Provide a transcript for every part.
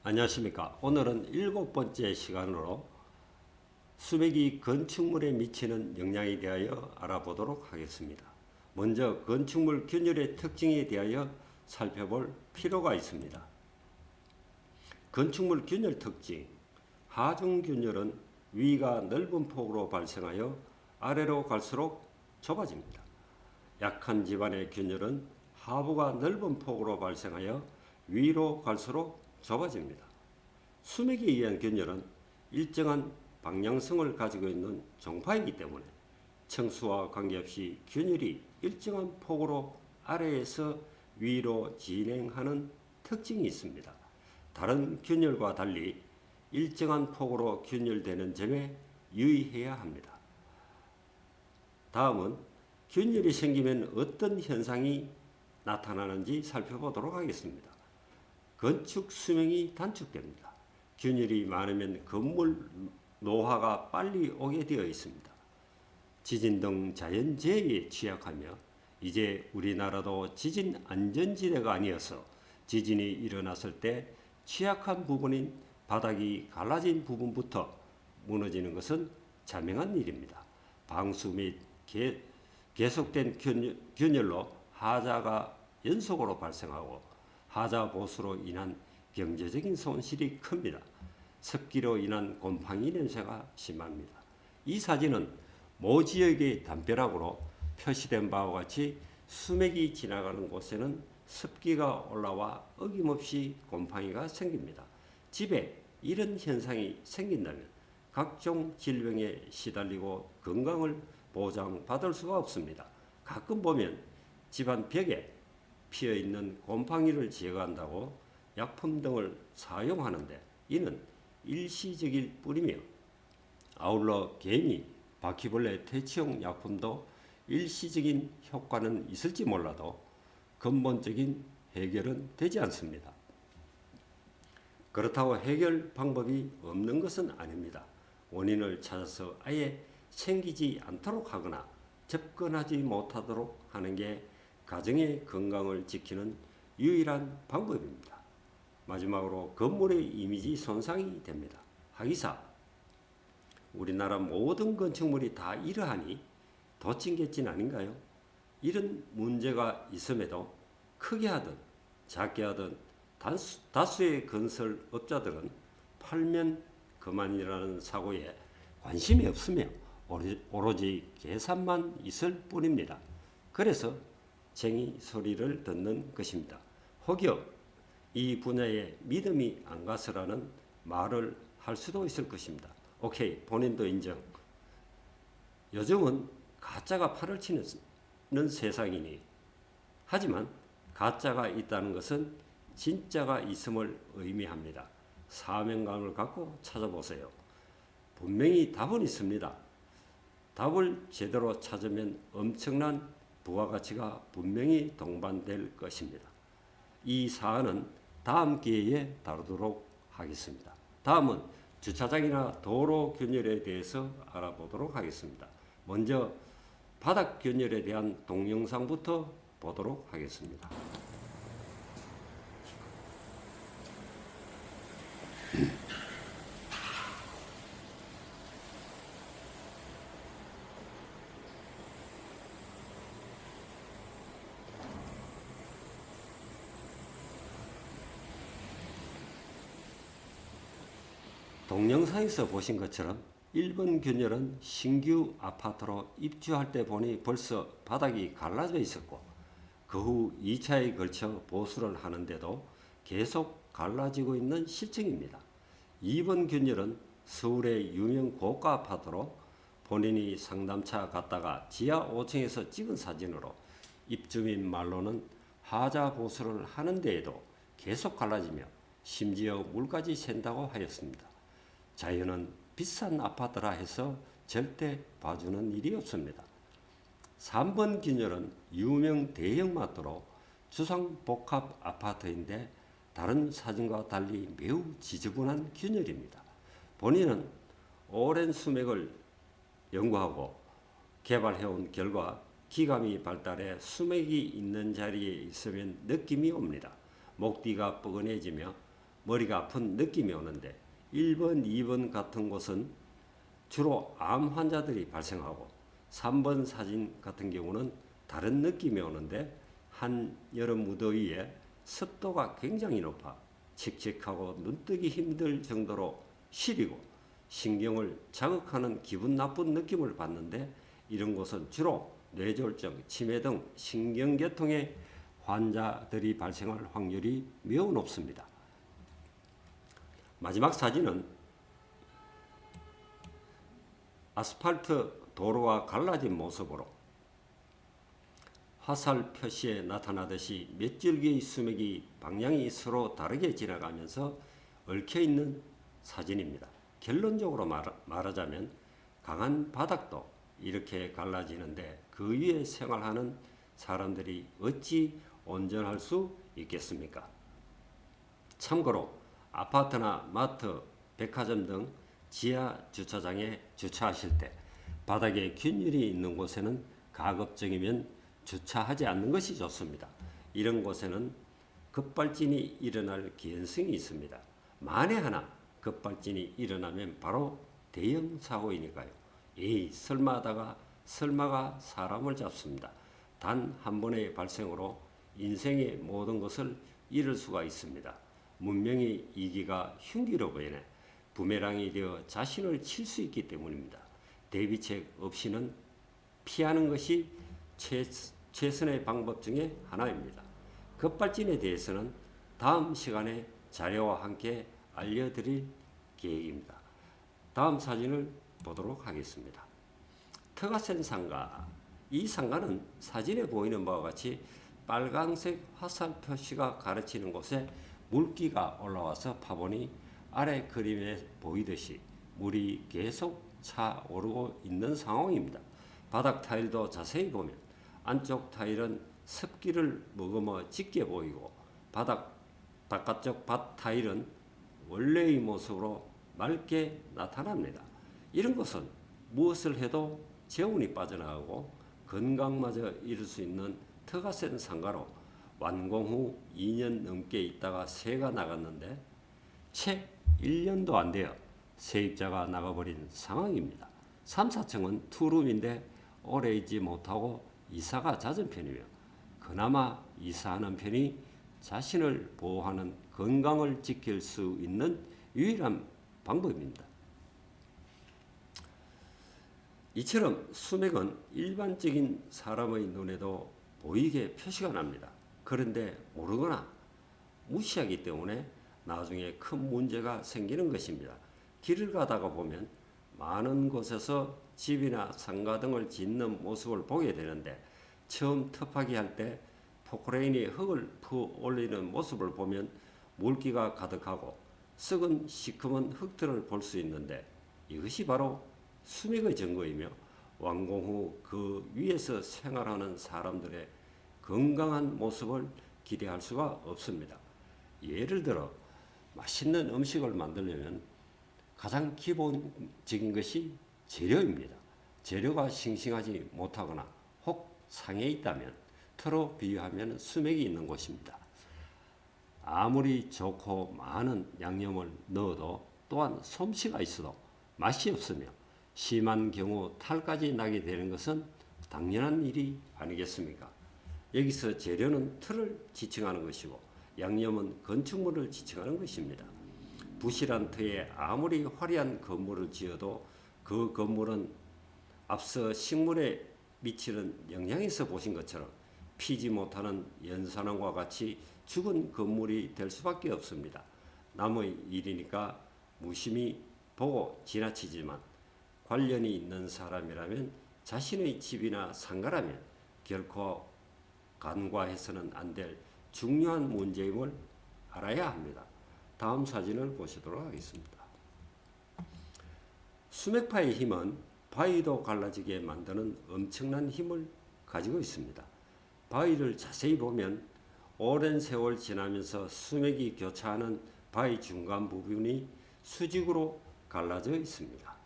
안녕하십니까. 오늘은 7번째 시간으로 수맥이 건축물에 미치는 영향에 대하여 알아보도록 하겠습니다. 먼저 건축물 균열의 특징에 대하여 살펴볼 필요가 있습니다. 건축물 균열 특징. 하중 균열은 위가 넓은 폭으로 발생하여 아래로 갈수록 좁아집니다. 약한 집안의 균열은 하부가 넓은 폭으로 발생하여 위로 갈수록 좁아집니다. 수맥에 의한 균열은 일정한 방향성을 가지고 있는 종파이기 때문에 층수와 관계없이 균열이 일정한 폭으로 아래에서 위로 진행하는 특징이 있습니다. 다른 균열과 달리 일정한 폭으로 균열되는 점에 유의해야 합니다. 다음은 균열이 생기면 어떤 현상이 나타나는지 살펴보도록 하겠습니다. 건축 수명이 단축됩니다. 균열이 많으면 건물 노화가 빨리 오게 되어 있습니다. 지진 등 자연재해에 취약하며 이제 우리나라도 지진 안전지대가 아니어서 지진이 일어났을 때 취약한 부분인 바닥이 갈라진 부분부터 무너지는 것은 자명한 일입니다. 방수 및 계속된 균열로 하자가 연속으로 발생하고 하자 보수로 인한 경제적인 손실이 큽니다. 습기로 인한 곰팡이 냄새가 심합니다. 이 사진은 모 지역의 담벼락으로 표시된 바와 같이 수맥이 지나가는 곳에는 습기가 올라와 어김없이 곰팡이가 생깁니다. 집에 이런 현상이 생긴다면 각종 질병에 시달리고 건강을 보장받을 수가 없습니다. 가끔 보면 집안 벽에 피어있는 곰팡이를 제거한다고 약품 등을 사용하는데 이는 일시적일 뿐이며 아울러 개미, 바퀴벌레 퇴치용 약품도 일시적인 효과는 있을지 몰라도 근본적인 해결은 되지 않습니다. 그렇다고 해결 방법이 없는 것은 아닙니다. 원인을 찾아서 아예 생기지 않도록 하거나 접근하지 못하도록 하는 게 가정의 건강을 지키는 유일한 방법입니다. 마지막으로 건물의 이미지 손상이 됩니다. 하기사 우리나라 모든 건축물이 다 이러하니 도찐개찐 아닌가요? 이런 문제가 있음에도 크게 하든 작게 하든 다수의 건설업자들은 팔면 그만이라는 사고에 관심이 없으며 오로지 계산만 있을 뿐입니다. 그래서 쟁이 소리를 듣는 것입니다. 혹여 이 분야에 믿음이 안 가서라는 말을 할 수도 있을 것입니다. 오케이, 본인도 인정. 요즘은 가짜가 팔을 치는 세상이니 하지만 가짜가 있다는 것은 진짜가 있음을 의미합니다. 사명감을 갖고 찾아보세요. 분명히 답은 있습니다. 답을 제대로 찾으면 엄청난 부가가치가 분명히 동반될 것입니다. 이 사안은 다음 기회에 다루도록 하겠습니다. 다음은 주차장이나 도로 균열에 대해서 알아보도록 하겠습니다. 먼저 바닥 균열에 대한 동영상부터 보도록 하겠습니다. 동영상에서 보신 것처럼 1번 균열은 신규 아파트로 입주할 때 보니 벌써 바닥이 갈라져 있었고 그 후 2차에 걸쳐 보수를 하는데도 계속 갈라지고 있는 실정입니다. 2번 균열은 서울의 유명 고가 아파트로 본인이 상담차 갔다가 지하 5층에서 찍은 사진으로 입주민 말로는 하자 보수를 하는 데에도 계속 갈라지며 심지어 물까지 샌다고 하였습니다. 자연은 비싼 아파트라 해서 절대 봐주는 일이 없습니다. 3번 균열은 유명 대형마트로 주상복합 아파트인데 다른 사진과 달리 매우 지저분한 균열입니다. 본인은 오랜 수맥을 연구하고 개발해온 결과 기감이 발달해 수맥이 있는 자리에 있으면 느낌이 옵니다. 목뒤가 뻐근해지며 머리가 아픈 느낌이 오는데 1번, 2번 같은 곳은 주로 암 환자들이 발생하고 3번 사진 같은 경우는 다른 느낌이 오는데 한여름 무더위에 습도가 굉장히 높아 칙칙하고 눈뜨기 힘들 정도로 시리고 신경을 자극하는 기분 나쁜 느낌을 받는데 이런 곳은 주로 뇌졸중, 치매 등 신경계통의 환자들이 발생할 확률이 매우 높습니다. 마지막 사진은 아스팔트 도로와 갈라진 모습으로 화살 표시에 나타나듯이 몇 줄기의 수맥이 방향이 서로 다르게 지나가면서 얽혀있는 사진입니다. 결론적으로 말하자면 강한 바닥도 이렇게 갈라지는데 그 위에 생활하는 사람들이 어찌 온전할 수 있겠습니까? 참고로 아파트나 마트, 백화점 등 지하 주차장에 주차하실 때 바닥에 균열이 있는 곳에는 가급적이면 주차하지 않는 것이 좋습니다. 이런 곳에는 급발진이 일어날 기현성이 있습니다. 만에 하나 급발진이 일어나면 바로 대형 사고이니까요. 에이 설마 하다가 설마가 사람을 잡습니다. 단 한 번의 발생으로 인생의 모든 것을 잃을 수가 있습니다. 문명의 이기가 흉기로 보이네 부메랑이 되어 자신을 칠 수 있기 때문입니다. 대비책 없이는 피하는 것이 최선의 방법 중에 하나입니다. 급발진에 대해서는 다음 시간에 자료와 함께 알려드릴 계획입니다. 다음 사진을 보도록 하겠습니다. 터가 센 상가. 이 상가는 사진에 보이는 바와 같이 빨강색 화살 표시가 가르치는 곳에 물기가 올라와서 파보니 아래 그림에 보이듯이 물이 계속 차오르고 있는 상황입니다. 바닥 타일도 자세히 보면 안쪽 타일은 습기를 머금어 짙게 보이고 바깥쪽 밭 타일은 원래의 모습으로 맑게 나타납니다. 이런 것은 무엇을 해도 재운이 빠져나가고 건강마저 잃을 수 있는 터가 센 상가로 완공 후 2년 넘게 있다가 새가 나갔는데 채 1년도 안 되어 세입자가 나가버린 상황입니다. 3, 4층은 투룸인데 오래 있지 못하고 이사가 잦은 편이며 그나마 이사하는 편이 자신을 보호하는 건강을 지킬 수 있는 유일한 방법입니다. 이처럼 수맥은 일반적인 사람의 눈에도 보이게 표시가 납니다. 그런데 모르거나 무시하기 때문에 나중에 큰 문제가 생기는 것입니다. 길을 가다가 보면 많은 곳에서 집이나 상가 등을 짓는 모습을 보게 되는데 처음 터파기 할 때 포크레인이 흙을 푸 올리는 모습을 보면 물기가 가득하고 썩은 시커먼 흙들을 볼 수 있는데 이것이 바로 수맥의 증거이며 완공 후 그 위에서 생활하는 사람들의 건강한 모습을 기대할 수가 없습니다. 예를 들어 맛있는 음식을 만들려면 가장 기본적인 것이 재료입니다. 재료가 싱싱하지 못하거나 혹 상해 있다면 터로 비유하면 수맥이 있는 곳입니다. 아무리 좋고 많은 양념을 넣어도 또한 솜씨가 있어도 맛이 없으며 심한 경우 탈까지 나게 되는 것은 당연한 일이 아니겠습니까? 여기서 재료는 틀을 지칭하는 것이고 양념은 건축물을 지칭하는 것입니다. 부실한 터에 아무리 화려한 건물을 지어도 그 건물은 앞서 식물에 미치는 영향에서 보신 것처럼 피지 못하는 연산원과 같이 죽은 건물이 될 수밖에 없습니다. 남의 일이니까 무심히 보고 지나치지만 관련이 있는 사람이라면 자신의 집이나 상가라면 결코 간과해서는 안 될 중요한 문제임을 알아야 합니다. 다음 사진을 보시도록 하겠습니다. 수맥파의 힘은 바위도 갈라지게 만드는 엄청난 힘을 가지고 있습니다. 바위를 자세히 보면 오랜 세월 지나면서 수맥이 교차하는 바위 중간 부분이 수직으로 갈라져 있습니다.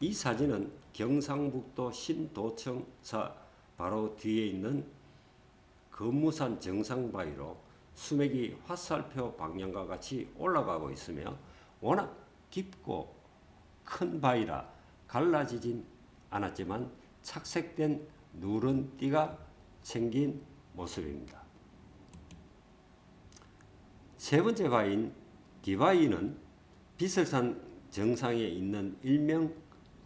이 사진은 경상북도 신도청사 바로 뒤에 있는 금무산 정상바위로 수맥이 화살표 방향과 같이 올라가고 있으며 워낙 깊고 큰 바위라 갈라지진 않았지만 착색된 누런 띠가 생긴 모습입니다. 세 번째 바위인 기바위는 비설산 정상에 있는 일명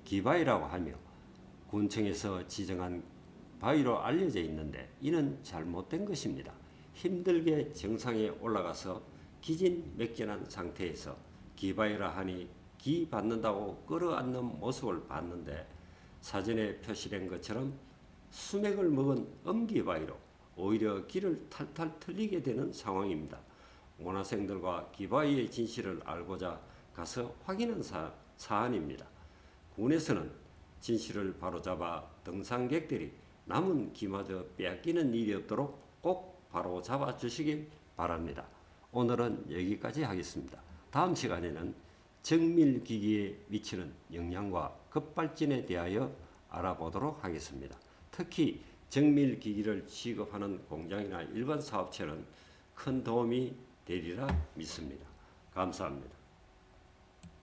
기바위라고 하며 군청에서 지정한 바위로 알려져 있는데 이는 잘못된 것입니다. 힘들게 정상에 올라가서 기진맥진한 상태에서 기바위라 하니 기 받는다고 끌어안는 모습을 봤는데 사전에 표시된 것처럼 수맥을 먹은 엄기바위로 오히려 길을 탈탈 틀리게 되는 상황입니다. 원화생들과 기바위의 진실을 알고자 가서 확인한 사안입니다. 군에서는 진실을 바로잡아 등산객들이 남은 기마저 빼앗기는 일이 없도록 꼭 바로잡아 주시길 바랍니다. 오늘은 여기까지 하겠습니다. 다음 시간에는 정밀기기에 미치는 영향과 급발진에 대하여 알아보도록 하겠습니다. 특히 정밀기기를 취급하는 공장이나 일반 사업체는 큰 도움이 되리라 믿습니다. 감사합니다.